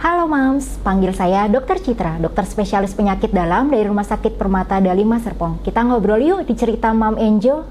Halo Mams, panggil saya Dokter Citra, dokter spesialis penyakit dalam dari Rumah Sakit Permata Dalima Serpong. Kita ngobrol yuk di cerita Mam Angel.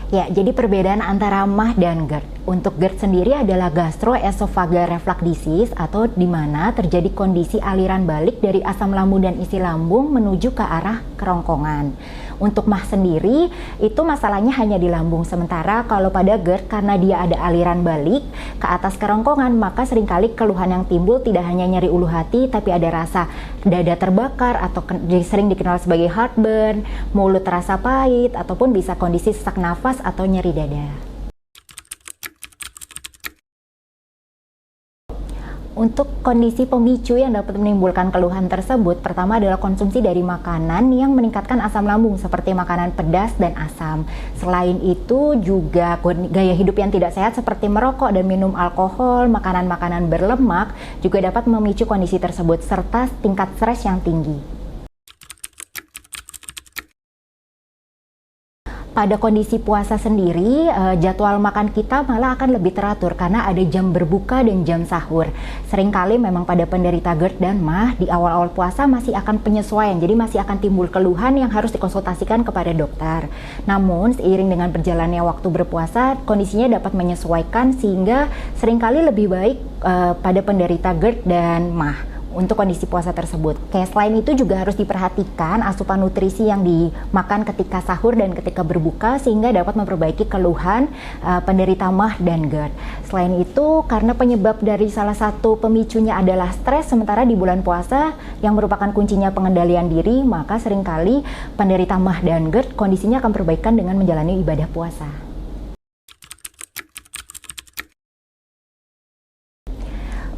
Ya, jadi perbedaan antara MAH dan GERD. Untuk GERD sendiri adalah gastroesophageal reflux disease atau di mana terjadi kondisi aliran balik dari asam lambung dan isi lambung menuju ke arah kerongkongan. Untuk MAH sendiri itu masalahnya hanya di lambung, sementara kalau pada GERD karena dia ada aliran balik ke atas kerongkongan, maka seringkali keluhan yang timbul tidak hanya nyeri ulu hati tapi ada rasa dada terbakar atau sering dikenal sebagai heartburn, mulut terasa pahit ataupun bisa kondisi sesak nafas atau nyeri dada. Untuk kondisi pemicu yang dapat menimbulkan keluhan tersebut, pertama adalah konsumsi dari makanan yang meningkatkan asam lambung seperti makanan pedas dan asam. Selain itu juga gaya hidup yang tidak sehat seperti merokok dan minum alkohol, makanan-makanan berlemak juga dapat memicu kondisi tersebut serta tingkat stres yang tinggi. Pada kondisi puasa sendiri, jadwal makan kita malah akan lebih teratur karena ada jam berbuka dan jam sahur. Seringkali memang pada penderita GERD dan MAH di awal-awal puasa masih akan penyesuaian, jadi masih akan timbul keluhan yang harus dikonsultasikan kepada dokter. Namun, seiring dengan berjalannya waktu berpuasa, kondisinya dapat menyesuaikan sehingga seringkali lebih baik pada penderita GERD dan MAH untuk kondisi puasa tersebut. Selain itu juga harus diperhatikan asupan nutrisi yang dimakan ketika sahur dan ketika berbuka sehingga dapat memperbaiki keluhan penderita MAH dan GERD. Selain itu, karena penyebab dari salah satu pemicunya adalah stres, sementara di bulan puasa yang merupakan kuncinya pengendalian diri, maka seringkali penderita MAH dan GERD kondisinya akan perbaikan dengan menjalani ibadah puasa.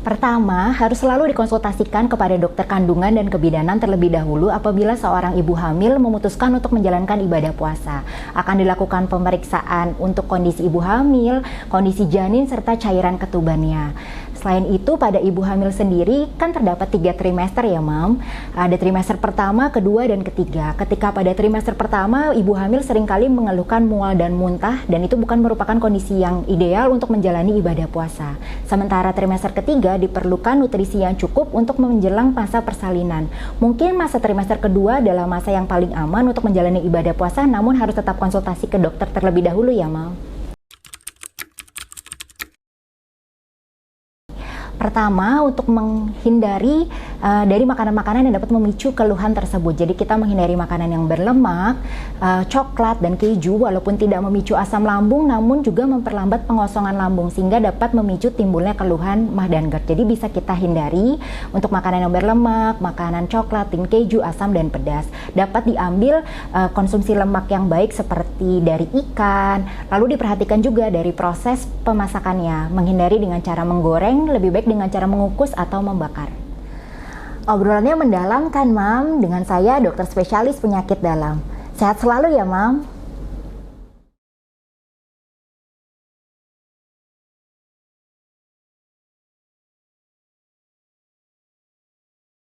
Pertama, harus selalu dikonsultasikan kepada dokter kandungan dan kebidanan terlebih dahulu apabila seorang ibu hamil memutuskan untuk menjalankan ibadah puasa. Akan dilakukan pemeriksaan untuk kondisi ibu hamil, kondisi janin, serta cairan ketubannya. Selain itu, pada ibu hamil sendiri kan terdapat 3 trimester ya Mam. Ada trimester pertama, kedua, dan ketiga. Ketika pada trimester pertama, ibu hamil seringkali mengeluhkan mual dan muntah dan itu bukan merupakan kondisi yang ideal untuk menjalani ibadah puasa. Sementara trimester ketiga diperlukan nutrisi yang cukup untuk menjelang masa persalinan. Mungkin masa trimester kedua adalah masa yang paling aman untuk menjalani ibadah puasa, namun harus tetap konsultasi ke dokter terlebih dahulu ya Mam. Pertama, untuk menghindari dari makanan-makanan yang dapat memicu keluhan tersebut. Jadi kita menghindari makanan yang berlemak, coklat, dan keju walaupun tidak memicu asam lambung namun juga memperlambat pengosongan lambung sehingga dapat memicu timbulnya keluhan MAH dan GERD. Jadi bisa kita hindari untuk makanan yang berlemak, makanan coklat, keju, asam, dan pedas. Dapat diambil konsumsi lemak yang baik seperti dari ikan, lalu diperhatikan juga dari proses pemasakannya. Menghindari dengan cara menggoreng, lebih baik dengan cara mengukus atau membakar. Obrolannya mendalam kan Mam? Dengan saya dokter spesialis penyakit dalam. Sehat selalu ya Mam.